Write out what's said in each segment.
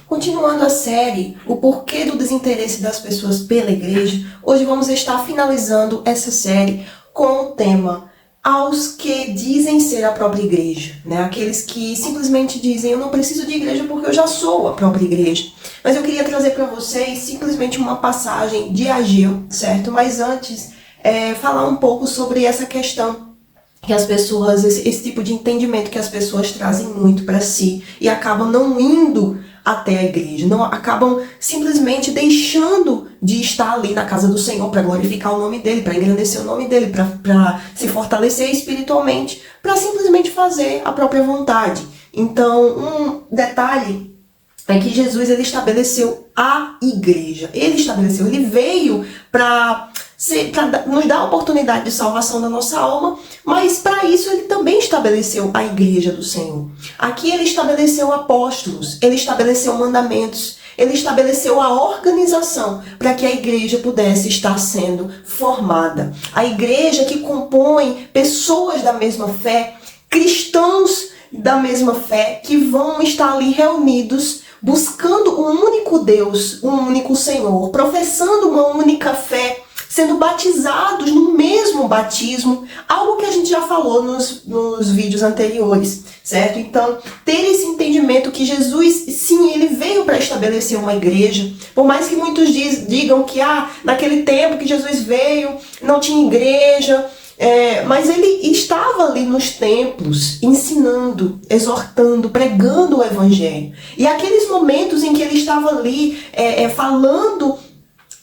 Continuando a série, o porquê do desinteresse das pessoas pela igreja, hoje vamos estar finalizando essa série com o tema aos que dizem ser a própria igreja, né? Aqueles que simplesmente dizem, eu não preciso de igreja porque eu já sou a própria igreja. Mas eu queria trazer para vocês simplesmente uma passagem de Ageu, certo? Mas antes, falar um pouco sobre essa questão que as pessoas, esse tipo de entendimento que as pessoas trazem muito para si e acabam não indo até a igreja, não acabam simplesmente deixando de estar ali na casa do Senhor para glorificar o nome dele, para engrandecer o nome dele, para se fortalecer espiritualmente, para simplesmente fazer a própria vontade. Então, um detalhe é que Jesus ele estabeleceu a igreja. Ele veio para nos dar a oportunidade de salvação da nossa alma, mas para isso ele também estabeleceu a igreja do Senhor. Aqui ele estabeleceu apóstolos, ele estabeleceu mandamentos, ele estabeleceu a organização para que a igreja pudesse estar sendo formada. A igreja que compõe pessoas da mesma fé, cristãos da mesma fé, que vão estar ali reunidos buscando um único Deus, um único Senhor, professando uma única fé, sendo batizados no mesmo batismo, algo que a gente já falou nos vídeos anteriores, certo? Então, ter esse entendimento que Jesus, sim, ele veio para estabelecer uma igreja, por mais que muitos digam que naquele tempo que Jesus veio, não tinha igreja, mas ele estava ali nos templos, ensinando, exortando, pregando o evangelho. E aqueles momentos em que ele estava ali falando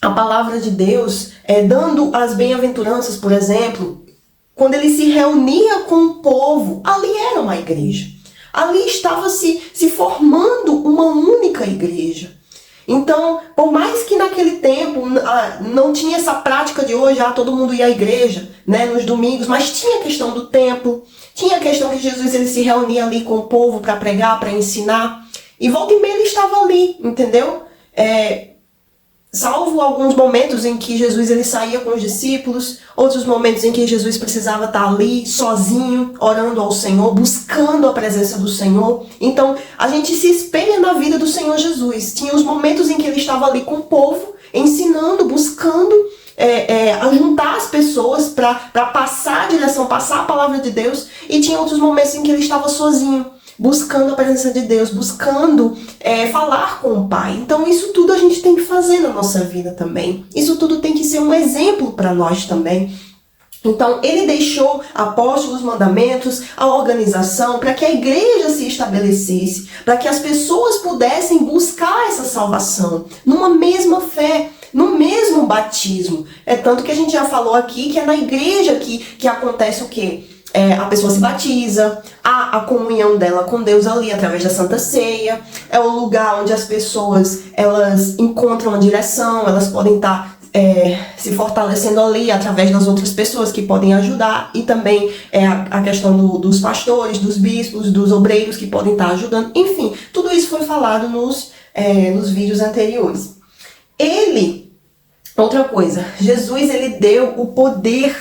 a palavra de Deus, dando as bem-aventuranças, por exemplo, quando ele se reunia com o povo, ali era uma igreja. Ali estava se formando uma única igreja. Então, por mais que naquele tempo não tinha essa prática de hoje, todo mundo ia à igreja, né, nos domingos, mas tinha a questão do templo, tinha a questão que Jesus ele se reunia ali com o povo para pregar, para ensinar, e volta e meia ele estava ali, entendeu? Salvo alguns momentos em que Jesus ele saía com os discípulos, outros momentos em que Jesus precisava estar ali sozinho, orando ao Senhor, buscando a presença do Senhor. Então, a gente se espelha na vida do Senhor Jesus. Tinha os momentos em que ele estava ali com o povo, ensinando, buscando juntar as pessoas para passar a direção, passar a palavra de Deus. E tinha outros momentos em que ele estava sozinho, buscando a presença de Deus, buscando falar com o Pai. Então isso tudo a gente tem que fazer na nossa vida também. Isso tudo tem que ser um exemplo para nós também. Então ele deixou apóstolos, mandamentos, a organização, para que a igreja se estabelecesse, para que as pessoas pudessem buscar essa salvação numa mesma fé, no mesmo batismo. Tanto que a gente já falou aqui que é na igreja que acontece o quê? A pessoa se batiza, há a comunhão dela com Deus ali através da Santa Ceia, é o lugar onde as pessoas elas encontram a direção, elas podem estar se fortalecendo ali através das outras pessoas que podem ajudar, e também a questão dos pastores, dos bispos, dos obreiros que podem estar ajudando. Enfim, tudo isso foi falado nos vídeos anteriores. Outra coisa, Jesus ele deu o poder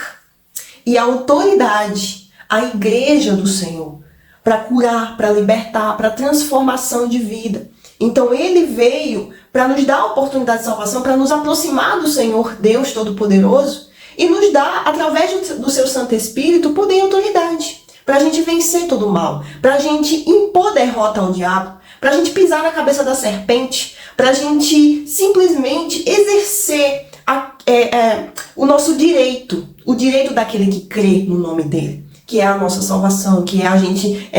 e a autoridade à igreja do Senhor para curar, para libertar, para transformação de vida. Então ele veio para nos dar a oportunidade de salvação, para nos aproximar do Senhor Deus Todo-Poderoso e nos dar, através do seu Santo Espírito, poder e autoridade para a gente vencer todo o mal, para a gente impor derrota ao diabo, para a gente pisar na cabeça da serpente, para a gente simplesmente exercer o nosso direito, o direito daquele que crê no nome dele, que é a nossa salvação, que é a gente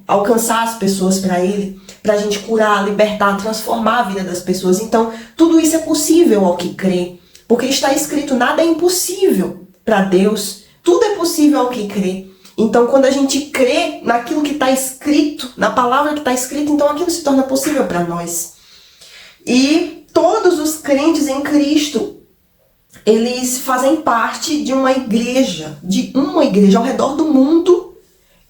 alcançar as pessoas para ele, para a gente curar, libertar, transformar a vida das pessoas. Então, tudo isso é possível ao que crê, porque está escrito, nada é impossível para Deus, tudo é possível ao que crê. Então, quando a gente crê naquilo que está escrito, na palavra que está escrita, então aquilo se torna possível para nós. E todos os crentes em Cristo, eles fazem parte de uma igreja ao redor do mundo.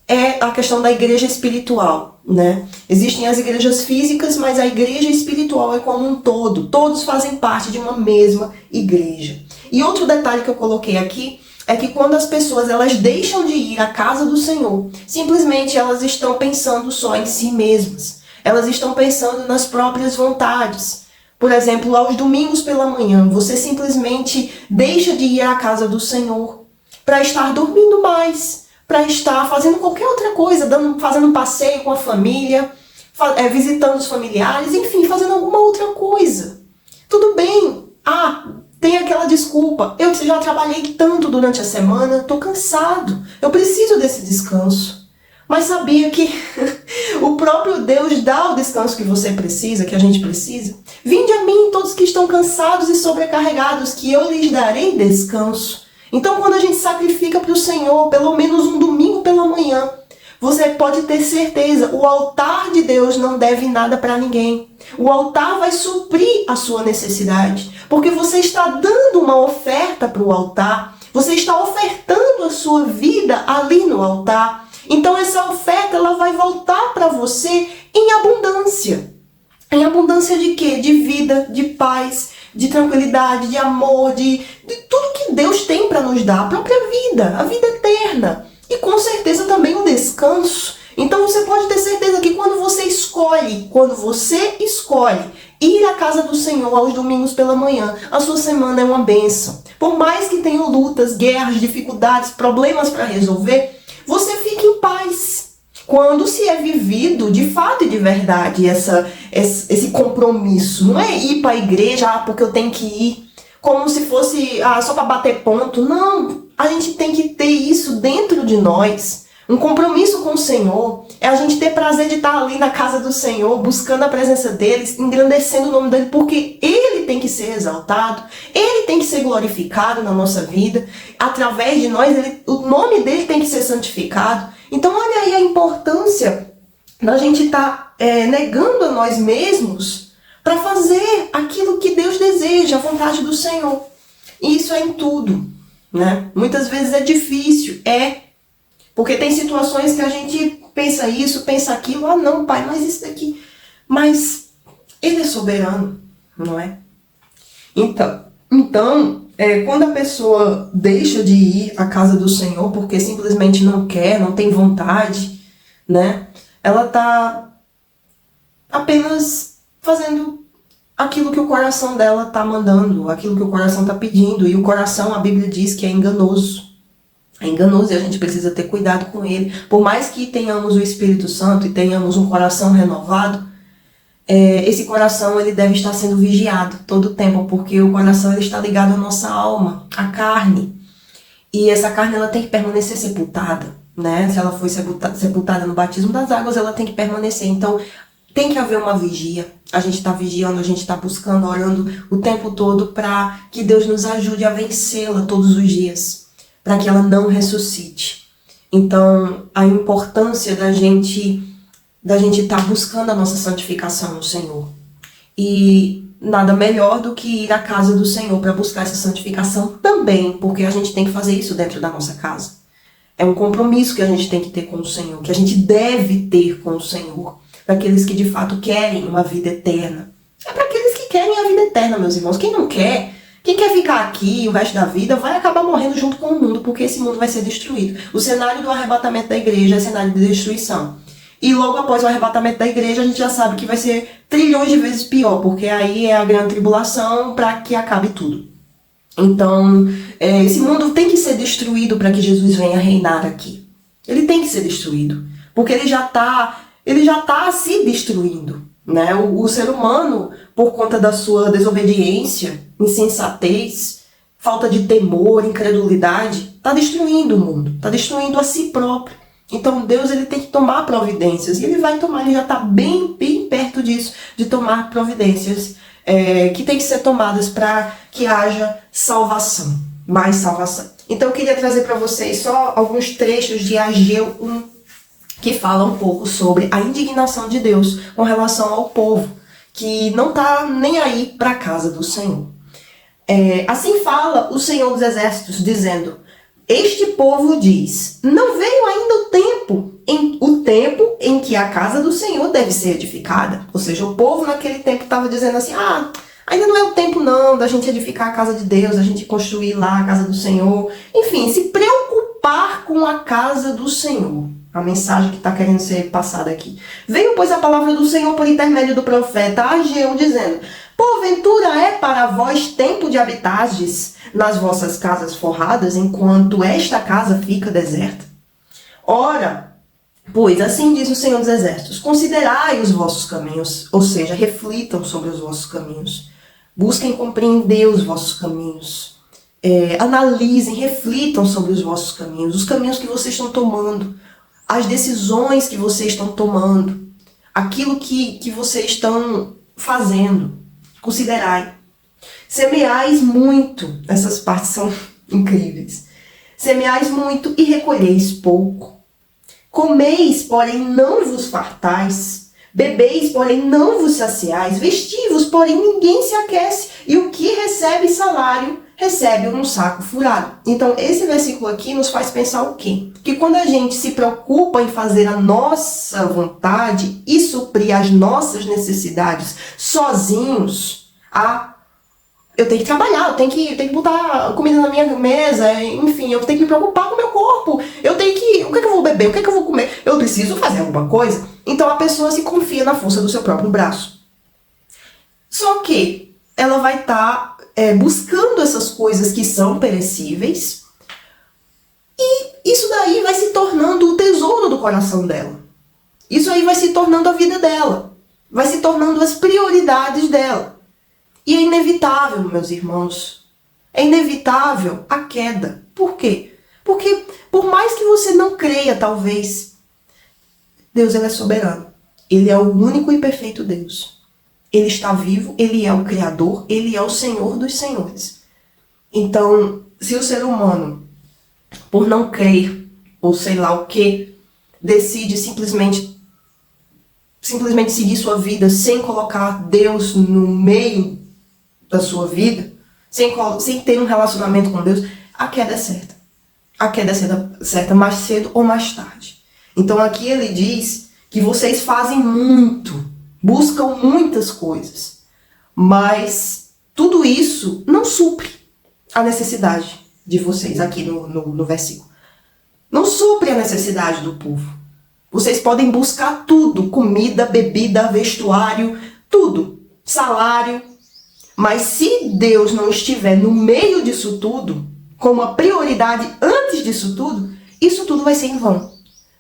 É a questão da igreja espiritual, né? Existem as igrejas físicas, mas a igreja espiritual é como um todo. Todos fazem parte de uma mesma igreja. E outro detalhe que eu coloquei aqui é que quando as pessoas elas deixam de ir à casa do Senhor, simplesmente elas estão pensando só em si mesmas. Elas estão pensando nas próprias vontades. Por exemplo, aos domingos pela manhã, você simplesmente deixa de ir à casa do Senhor para estar dormindo mais, para estar fazendo qualquer outra coisa, fazendo um passeio com a família, visitando os familiares, enfim, fazendo alguma outra coisa. Tudo bem. Tem aquela desculpa. Eu já trabalhei tanto durante a semana, estou cansado. Eu preciso desse descanso. Mas sabia que o próprio Deus dá o descanso que você precisa, que a gente precisa? Vinde a mim todos que estão cansados e sobrecarregados, que eu lhes darei descanso. Então, quando a gente sacrifica para o Senhor, pelo menos um domingo pela manhã, você pode ter certeza, o altar de Deus não deve nada para ninguém. O altar vai suprir a sua necessidade, porque você está dando uma oferta para o altar, você está ofertando a sua vida ali no altar. Então essa oferta ela vai voltar para você em abundância. Em abundância de quê? De vida, de paz, de tranquilidade, de amor, de tudo que Deus tem para nos dar, a própria vida, a vida eterna. E com certeza também o descanso. Então você pode ter certeza que quando você escolhe ir à casa do Senhor aos domingos pela manhã, a sua semana é uma bênção. Por mais que tenham lutas, guerras, dificuldades, problemas para resolver, você fica em paz. Quando se é vivido de fato e de verdade esse compromisso. Não é ir para a igreja porque eu tenho que ir, como se fosse só para bater ponto. Não, a gente tem que ter isso dentro de nós. Um compromisso com o Senhor é a gente ter prazer de estar ali na casa do Senhor, buscando a presença dele, engrandecendo o nome dele, porque ele tem que ser exaltado, ele tem que ser glorificado na nossa vida, através de nós, o nome dele tem que ser santificado. Então olha aí a importância da gente estar negando a nós mesmos para fazer aquilo que Deus deseja, a vontade do Senhor. E isso é em tudo, né? Muitas vezes é difícil, porque tem situações que a gente pensa isso, pensa aquilo, não, pai, mas isso daqui. Mas ele é soberano, não é? Então, quando a pessoa deixa de ir à casa do Senhor porque simplesmente não quer, não tem vontade, né? Ela está apenas fazendo aquilo que o coração dela está mandando, aquilo que o coração está pedindo. E o coração, a Bíblia diz que é enganoso. É enganoso e a gente precisa ter cuidado com ele. Por mais que tenhamos o Espírito Santo e tenhamos um coração renovado, esse coração ele deve estar sendo vigiado todo o tempo, porque o coração ele está ligado à nossa alma, à carne. E essa carne ela tem que permanecer sepultada, né? Se ela foi sepultada no batismo das águas, ela tem que permanecer. Então, tem que haver uma vigia. A gente está vigiando, a gente está buscando, orando o tempo todo para que Deus nos ajude a vencê-la todos os dias, para que ela não ressuscite. Então, a importância da gente estar buscando a nossa santificação no Senhor. E nada melhor do que ir à casa do Senhor para buscar essa santificação também, porque a gente tem que fazer isso dentro da nossa casa. É um compromisso que a gente tem que ter com o Senhor, que a gente deve ter com o Senhor, para aqueles que de fato querem uma vida eterna. É para aqueles que querem a vida eterna, meus irmãos. Quem não quer, quem quer ficar aqui o resto da vida vai acabar morrendo junto com o mundo, porque esse mundo vai ser destruído. O cenário do arrebatamento da igreja é cenário de destruição. E logo após o arrebatamento da igreja, a gente já sabe que vai ser trilhões de vezes pior, porque aí é a grande tribulação para que acabe tudo. Então, esse mundo tem que ser destruído para que Jesus venha reinar aqui. Ele tem que ser destruído, porque ele já está se destruindo, né? O ser humano, por conta da sua desobediência, insensatez, falta de temor, incredulidade, está destruindo o mundo, está destruindo a si próprio. Então Deus ele tem que tomar providências, e ele vai tomar, ele já está bem perto disso, de tomar providências que tem que ser tomadas para que haja salvação, mais salvação. Então eu queria trazer para vocês só alguns trechos de Ageu 1, que fala um pouco sobre a indignação de Deus com relação ao povo, que não está nem aí para a casa do Senhor. Assim fala o Senhor dos Exércitos, dizendo: este povo diz, não veio ainda o tempo em que a casa do Senhor deve ser edificada. Ou seja, o povo naquele tempo estava dizendo assim, ainda não é o tempo não da gente edificar a casa de Deus, a gente construir lá a casa do Senhor. Enfim, se preocupar com a casa do Senhor. a mensagem que está querendo ser passada aqui. Veio, pois, a palavra do Senhor por intermédio do profeta Ageu, dizendo: porventura é para vós tempo de habitardes nas vossas casas forradas, enquanto esta casa fica deserta? Ora, pois, assim diz o Senhor dos Exércitos: considerai os vossos caminhos, ou seja, reflitam sobre os vossos caminhos. Busquem compreender os vossos caminhos. Analisem, reflitam sobre os vossos caminhos, os caminhos que vocês estão tomando, as decisões que vocês estão tomando, aquilo que vocês estão fazendo. Considerai. Semeais muito. Essas partes são incríveis. Semeais muito e recolheis pouco. Comeis, porém não vos fartais. Bebeis, porém não vos saciais. Vestivos, porém ninguém se aquece. E o que recebe salário, recebe um saco furado. Então, esse versículo aqui nos faz pensar o quê? Que quando a gente se preocupa em fazer a nossa vontade e suprir as nossas necessidades sozinhos, eu tenho que trabalhar, eu tenho que botar comida na minha mesa, enfim, eu tenho que me preocupar com o meu corpo, o que é que eu vou beber, o que é que eu vou comer, eu preciso fazer alguma coisa. Então a pessoa se confia na força do seu próprio braço. Só que ela vai estar buscando essas coisas que são perecíveis, e isso daí vai se tornando o tesouro do coração dela. Isso aí vai se tornando a vida dela, vai se tornando as prioridades dela. E é inevitável, meus irmãos, é inevitável a queda. Por quê? Porque por mais que você não creia, talvez, Deus, ele é soberano. Ele é o único e perfeito Deus. Ele está vivo, ele é o Criador, ele é o Senhor dos senhores. Então, se o ser humano, por não crer, ou sei lá o que, decide simplesmente seguir sua vida sem colocar Deus no meio da sua vida, sem ter um relacionamento com Deus, a queda é certa. A queda é certa mais cedo ou mais tarde. Então aqui ele diz que vocês fazem muito, buscam muitas coisas, mas tudo isso não supre a necessidade de vocês aqui no versículo. Não supre a necessidade do povo. Vocês podem buscar tudo, comida, bebida, vestuário, tudo, salário. Mas se Deus não estiver no meio disso tudo, como a prioridade antes disso tudo, isso tudo vai ser em vão.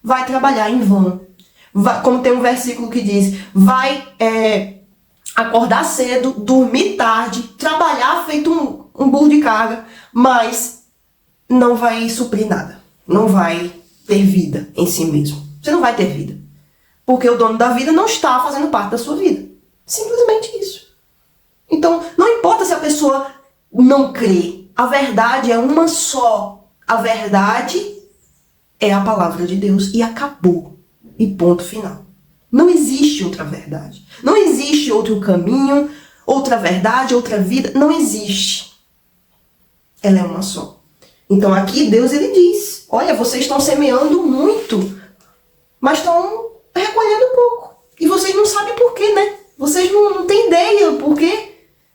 Vai trabalhar em vão. Como tem um versículo que diz, vai acordar cedo, dormir tarde, trabalhar feito um burro de carga, mas não vai suprir nada. Não vai ter vida em si mesmo. Você não vai ter vida. Porque o dono da vida não está fazendo parte da sua vida. Simplesmente isso. Então, não importa se a pessoa não crê. A verdade é uma só. A verdade é a palavra de Deus e acabou. E ponto final. Não existe outra verdade. Não existe outro caminho, outra verdade, outra vida. Não existe. Ela é uma só. Então aqui Deus ele diz, olha, vocês estão semeando muito, mas estão recolhendo pouco. E vocês não sabem por quê, né? Vocês não têm ideia por quê.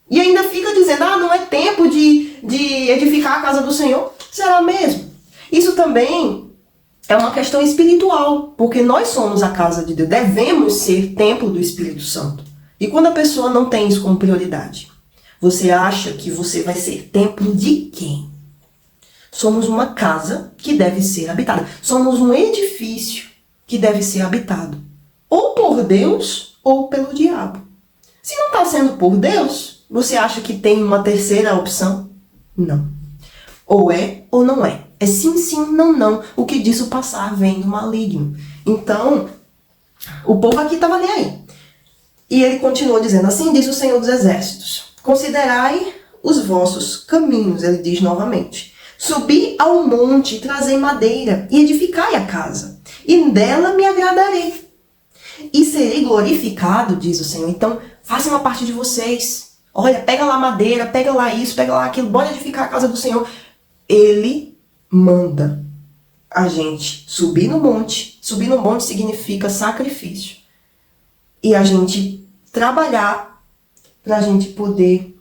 E ainda fica dizendo, não é tempo de edificar a casa do Senhor. Será mesmo? Isso também é uma questão espiritual, porque nós somos a casa de Deus, devemos ser templo do Espírito Santo. E quando a pessoa não tem isso como prioridade, você acha que você vai ser templo de quem? Somos uma casa que deve ser habitada. Somos um edifício que deve ser habitado. Ou por Deus, ou pelo diabo. Se não está sendo por Deus, você acha que tem uma terceira opção? Não. Ou é ou não é. É sim, sim, não, não. O que disso passar vem do maligno. Então, o povo aqui estava nem aí. E ele continuou dizendo, assim diz o Senhor dos Exércitos. Considerai os vossos caminhos, ele diz novamente. Subi ao monte, trazei madeira e edificai a casa. E dela me agradarei. E serei glorificado, diz o Senhor. Então, façam uma parte de vocês. Olha, pega lá madeira, pega lá isso, pega lá aquilo. Bora edificar a casa do Senhor. Ele manda a gente subir no monte. Subir no monte significa sacrifício. E a gente trabalhar para a gente poder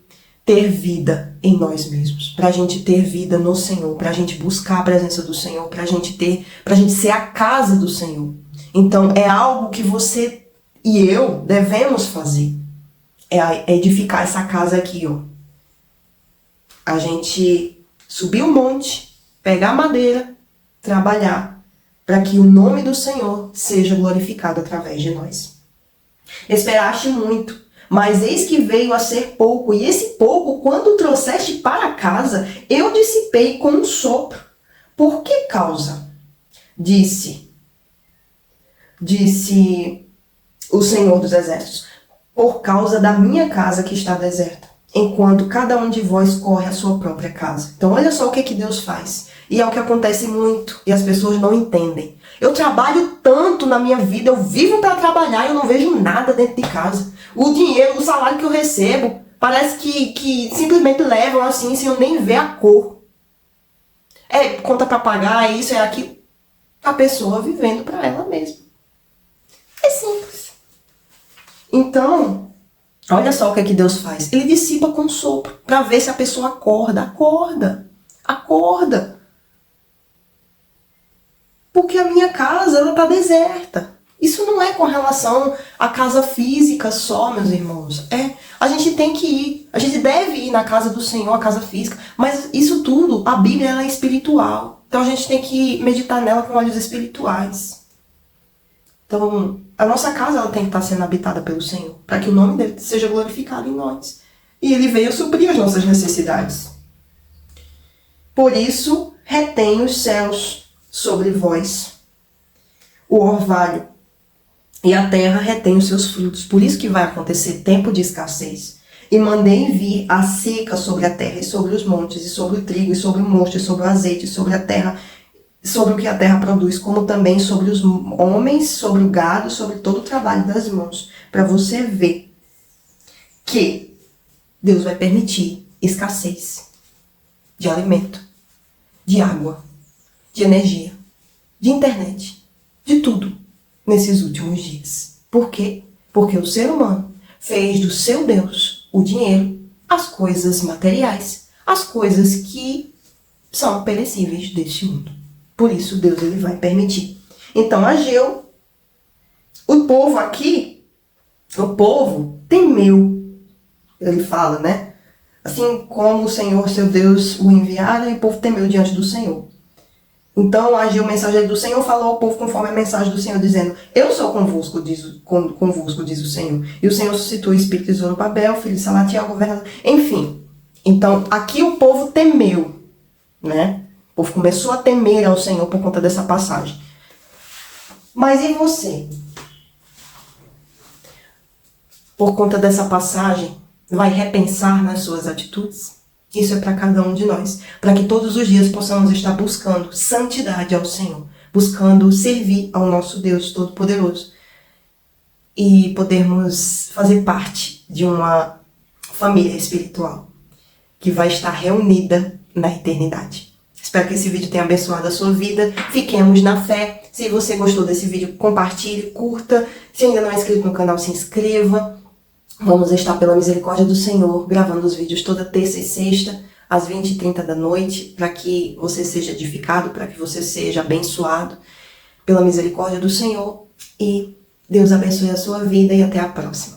ter vida em nós mesmos, para a gente ter vida no Senhor, para a gente buscar a presença do Senhor, para a gente ser a casa do Senhor. Então é algo que você e eu devemos fazer, é edificar essa casa aqui, ó. A gente subir o monte, pegar a madeira, trabalhar, para que o nome do Senhor seja glorificado através de nós. Esperaste muito, mas eis que veio a ser pouco, e esse pouco, quando trouxeste para casa, eu dissipei com um sopro. Por que causa? Disse o Senhor dos Exércitos, por causa da minha casa que está deserta, enquanto cada um de vós corre a sua própria casa. Então olha só o que Deus faz. E é o que acontece muito, e as pessoas não entendem. Eu trabalho tanto na minha vida, eu vivo para trabalhar e eu não vejo nada dentro de casa. O dinheiro, o salário que eu recebo, parece que simplesmente levam assim, sem eu nem ver a cor. É conta para pagar, é isso, é aquilo. A pessoa vivendo para ela mesma. É simples. Então, olha só o que Deus faz. Ele dissipa com sopro, para ver se a pessoa acorda. Acorda. Porque a minha casa, ela está deserta. Isso não é com relação à casa física só, meus irmãos. A gente tem que ir, a gente deve ir na casa do Senhor, a casa física, mas isso tudo, a Bíblia, ela é espiritual. Então a gente tem que meditar nela com olhos espirituais. Então, a nossa casa, ela tem que estar sendo habitada pelo Senhor, para que o nome dele seja glorificado em nós. E ele veio suprir as nossas necessidades. Por isso, retém os céus sobre vós, o orvalho, e a terra retém os seus frutos. Por isso que vai acontecer tempo de escassez. E mandei vir a seca sobre a terra, e sobre os montes, e sobre o trigo, e sobre o mosto, e sobre o azeite, e sobre a terra, sobre o que a terra produz, como também sobre os homens, sobre o gado, sobre todo o trabalho das mãos, para você ver que Deus vai permitir escassez de alimento, de água, de energia, de internet, de tudo nesses últimos dias. Por quê? Porque o ser humano fez do seu Deus o dinheiro, as coisas materiais, as coisas que são perecíveis deste mundo. Por isso Deus ele vai permitir. Então Ageu, o povo aqui, o povo temeu. Ele fala, né? Assim como o Senhor, seu Deus, o enviara, e o povo temeu diante do Senhor. Então Ageu, o mensageiro do Senhor, falou ao povo conforme a mensagem do Senhor, dizendo: eu sou convosco, diz o Senhor. E o Senhor suscitou o espírito de Zorobabel, filho de Salatiel, governador. Enfim, então aqui o povo temeu, né? O povo começou a temer ao Senhor por conta dessa passagem. Mas e você? Por conta dessa passagem, vai repensar nas suas atitudes? Isso é para cada um de nós, para que todos os dias possamos estar buscando santidade ao Senhor, buscando servir ao nosso Deus Todo-Poderoso e podermos fazer parte de uma família espiritual que vai estar reunida na eternidade. Espero que esse vídeo tenha abençoado a sua vida. Fiquemos na fé. Se você gostou desse vídeo, compartilhe, curta. Se ainda não é inscrito no canal, se inscreva. Vamos estar, pela misericórdia do Senhor, gravando os vídeos toda terça e sexta, às 20h30 da noite, para que você seja edificado, para que você seja abençoado pela misericórdia do Senhor. E Deus abençoe a sua vida e até a próxima.